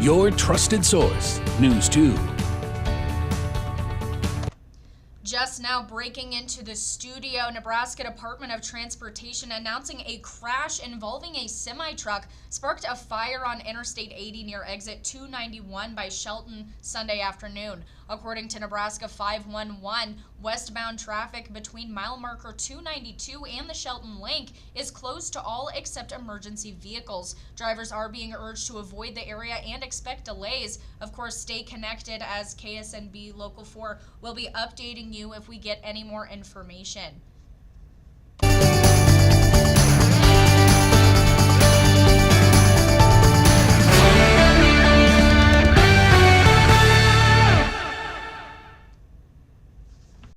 your trusted source, News 2. Just now breaking into the studio, Nebraska Department of Transportation announcing a crash involving a semi-truck sparked a fire on Interstate 80 near exit 291 by Shelton Sunday afternoon. According to Nebraska 511, westbound traffic between mile marker 292 and the Shelton link is closed to all except emergency vehicles. Drivers are being urged to avoid the area and expect delays. Of course, stay connected as KSNB Local 4 will be updating you if we get any more information.